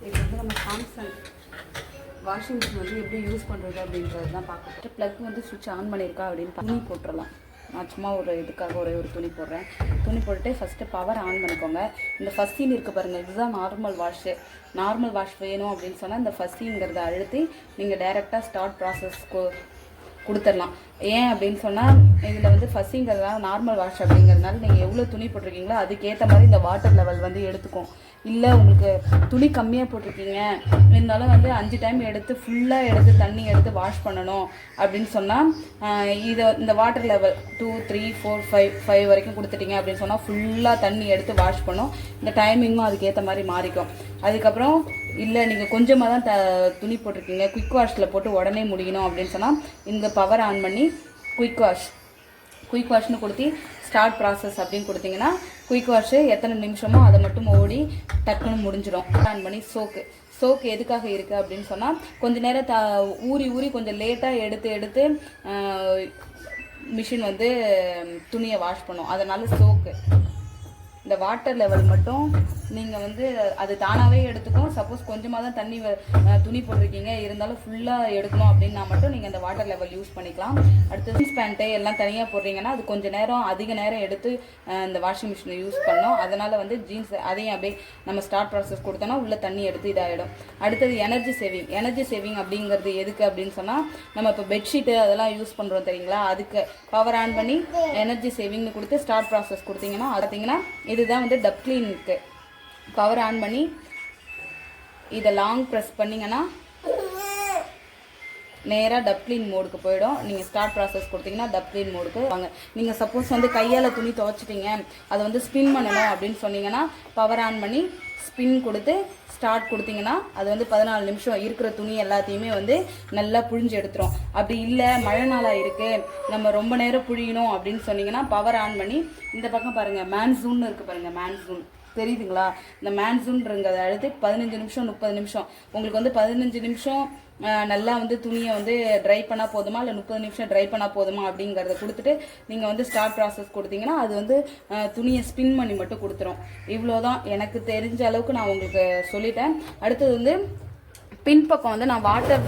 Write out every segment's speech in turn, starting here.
இப்போ வந்து நம்ம சாம்சங் வாஷிங் மிஷின் வந்து எப்படி யூஸ் பண்ணுறது அப்படின்றது தான் பார்க்க. ப்ளக் வந்து சுவிட்ச் ஆன் பண்ணியிருக்கா அப்படின்னு துணி போட்டுடலாம். நான் சும்மா ஒரு இதுக்காக ஒரே ஒரு துணி போடுறேன். துணி போட்டுட்டு ஃபஸ்ட்டு பவர் ஆன் பண்ணிக்கோங்க. இந்த ஃபஸ்ட் சீன் இருக்குது பாருங்கள், இதுதான் நார்மல் வாஷு. நார்மல் வாஷ் வேணும் அப்படின்னு சொன்னால் இந்த ஃபஸ்ட் சீன்கிறத அழுத்தி நீங்கள் டைரெக்டாக ஸ்டார்ட் ப்ராசஸ் கொடுத்துடலாம். ஏன் அப்படின்னு சொன்னால் இதில் வந்து ஃபஸ்ட்டிங்கிறதுனால நார்மல் வாஷ் அப்படிங்கிறதுனால நீங்கள் எவ்வளோ துணி போட்டிருக்கீங்களோ அதுக்கேற்ற மாதிரி இந்த வாட்டர் லெவல் வந்து எடுத்துக்கும். இல்லை உங்களுக்கு துணி கம்மியாக போட்டிருக்கீங்க இருந்தாலும் வந்து 5 டைம் எடுத்து ஃபுல்லாக எடுத்து தண்ணி எடுத்து வாஷ் பண்ணணும் அப்படின்னு சொன்னால் இந்த வாட்டர் லெவல் 2 3 4 5 வரைக்கும் கொடுத்துட்டீங்க அப்படின்னு சொன்னால் ஃபுல்லாக தண்ணி எடுத்து வாஷ் பண்ணும். இந்த டைமிங்கும் அதுக்கேற்ற மாதிரி மாறிக்கும். அதுக்கப்புறம் இல்லை நீங்கள் கொஞ்சமாக தான் துணி போட்டிருக்கீங்க, குயிக் வாஷில் போட்டு உடனே முடியணும் அப்படின்னு சொன்னால் இந்த பவர் ஆன் பண்ணி குயிக் வாஷ்னு கொடுத்து ஸ்டார்ட் ப்ராசஸ் அப்படின்னு கொடுத்தீங்கன்னா குயிக் வாஷு எத்தனை நிமிஷமோ அதை மட்டும் ஓடி டக்குன்னு முடிஞ்சிடும். ஆன் பண்ணி சோக்கு எதுக்காக இருக்குது அப்படின்னு சொன்னால் கொஞ்சம் நேரம் ஊறி கொஞ்சம் லேட்டாக எடுத்து மிஷின் வந்து துணியை வாஷ் பண்ணும். அதனால் சோக்கு இந்த வாட்டர் லெவல் மட்டும் நீங்கள் வந்து அது தானாகவே எடுத்துக்கும். சப்போஸ் கொஞ்சமாக தான் தண்ணி துணி போட்டிருக்கீங்க இருந்தாலும் ஃபுல்லாக எடுக்கணும் அப்படின்னா மட்டும் நீங்கள் அந்த வாட்டர் லெவல் யூஸ் பண்ணிக்கலாம். அடுத்து ஜீன்ஸ் பேண்ட்டு எல்லாம் தனியாக போடுறீங்கன்னா அது கொஞ்சம் நேரம் அதிக நேரம் எடுத்து இந்த வாஷிங் மிஷினை யூஸ் பண்ணோம். அதனால் வந்து ஜீன்ஸ் அதையும் அப்படியே நம்ம ஸ்டார்ட் ப்ராசஸ் கொடுத்தோன்னா உள்ளே தண்ணி எடுத்து இதாகிடும். அடுத்தது எனர்ஜி சேவிங் அப்படிங்கிறது எதுக்கு அப்படின்னு சொன்னால் நம்ம இப்போ பெட்ஷீட்டு அதெல்லாம் யூஸ் பண்ணுறோம் தெரியுங்களா, அதுக்கு பவர் ஆன் பண்ணி எனர்ஜி சேவிங்னு கொடுத்து ஸ்டார்ட் ப்ராசஸ் கொடுத்தீங்கன்னா பார்த்தீங்கன்னா இதுதான் வந்து டப் கிளீனுக்கு. பவர் ஆன் பண்ணி இதை லாங் ப்ரெஸ் பண்ணிங்கன்னா நேராக டப் கிளீன் மோடுக்கு போயிடும். நீங்கள் ஸ்டார்ட் ப்ராசஸ் கொடுத்தீங்கன்னா டப் கிளீன் மோடுக்கு வாங்க. நீங்கள் சப்போஸ் வந்து கையால் துணி துவைச்சிட்டிங்க அதை வந்து ஸ்பின் பண்ணணும் அப்படின்னு சொன்னீங்கன்னா பவர் ஆன் பண்ணி ஸ்பின் கொடுத்து ஸ்டார்ட் கொடுத்தீங்கன்னா அது வந்து 14 நிமிஷம் இருக்கிற துணி எல்லாத்தையுமே வந்து நல்லா புழிஞ்சு எடுத்துரும். அப்படி இல்லை மழை நாளாக இருக்குது நம்ம ரொம்ப நேரம் புழியணும் அப்படின்னு சொன்னீங்கன்னா பவர் ஆன் பண்ணி இந்த பக்கம் பாருங்கள் மான்சூன் இருக்குது பாருங்கள், மான்சூன் தெரியுதுங்களா, இந்த மான்சூன்ங்கிறத அழுது 15 நிமிஷம் 30 நிமிஷம் உங்களுக்கு வந்து 15 நிமிஷம் நல்லா வந்து துணியை வந்து ட்ரை பண்ணால் போதுமா இல்லை 30 நிமிஷம் ட்ரை பண்ணால் போதுமா அப்படிங்கிறத கொடுத்துட்டு நீங்கள் வந்து ஸ்டார்ட் ப்ராசஸ் கொடுத்தீங்கன்னா அது வந்து துணியை ஸ்பின் பண்ணி மட்டும் கொடுத்துரும். இவ்வளோதான் எனக்கு தெரிஞ்ச அளவுக்கு நான் உங்களுக்கு சொல்லிட்டேன். அடுத்தது வந்து பின்பக்கம் வந்து நான் வாட்டர்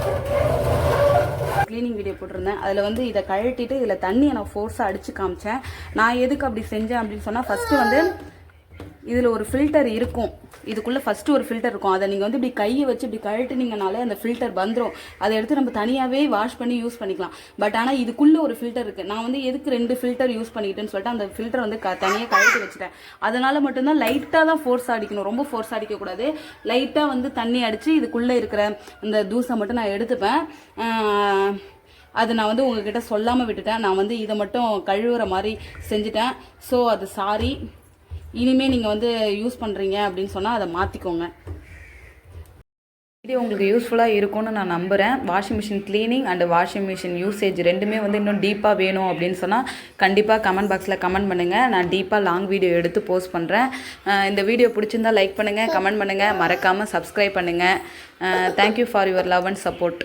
க்ளீனிங் வீடியோ போட்டிருந்தேன். அதில் வந்து இதை கழட்டிட்டு இதில் தண்ணியை நான் ஃபோர்ஸாக அடித்து காமிச்சேன். நான் எதுக்கு அப்படி செஞ்சேன் அப்படின்னு சொன்னால் ஃபஸ்ட்டு வந்து இதில் ஒரு ஃபில்டர் இருக்கும், இதுக்குள்ளே ஃபஸ்ட்டு ஒரு ஃபில்டர் இருக்கும். அதை நீங்கள் வந்து இப்படி கையை வச்சு இப்படி கழட்டினீங்கனாலே அந்த ஃபில்டர் வந்துடும். அதை எடுத்து நம்ம தனியாகவே வாஷ் பண்ணி யூஸ் பண்ணிக்கலாம். பட் ஆனால் இதுக்குள்ளே ஒரு ஃபில்டர் இருக்குது. நான் வந்து எதுக்கு 2 ஃபில்டர் யூஸ் பண்ணிக்கிட்டேன்னு சொல்லிட்டு அந்த ஃபில்டர் வந்து தனியாக கழட்டி வச்சுட்டேன். அதனால் மட்டும்தான் லைட்டாக தான் ஃபோர்ஸ் அடிக்கணும், ரொம்ப ஃபோர்ஸ் அடிக்கக்கூடாது. லைட்டாக வந்து தண்ணி அடித்து இதுக்குள்ளே இருக்கிற அந்த தூசை மட்டும் நான் எடுத்துப்பேன். அது நான் வந்து உங்ககிட்ட சொல்லாமல் விட்டுட்டேன். நான் வந்து இதை மட்டும் கழுவுற மாதிரி செஞ்சுட்டேன். ஸோ அது சாரி. இனிமேல் நீங்கள் வந்து யூஸ் பண்ணுறீங்க அப்படின்னு சொன்னால் அதை மாற்றிக்கோங்க. வீடியோ உங்களுக்கு யூஸ்ஃபுல்லாக இருக்கும்னு நான் நம்புகிறேன். Washing machine cleaning and washing machine usage ரெண்டுமே வந்து இன்னும் டீப்பாக வேணும் அப்படின்னு சொன்னால் கண்டிப்பாக கமெண்ட் பாக்ஸில் கமெண்ட் பண்ணுங்கள். நான் டீப்பாக லாங் வீடியோ எடுத்து போஸ்ட் பண்ணுறேன். இந்த வீடியோ பிடிச்சிருந்தால் லைக் பண்ணுங்கள், கமெண்ட் பண்ணுங்கள், மறக்காமல் சப்ஸ்கிரைப் பண்ணுங்கள். Thank you for your love and support.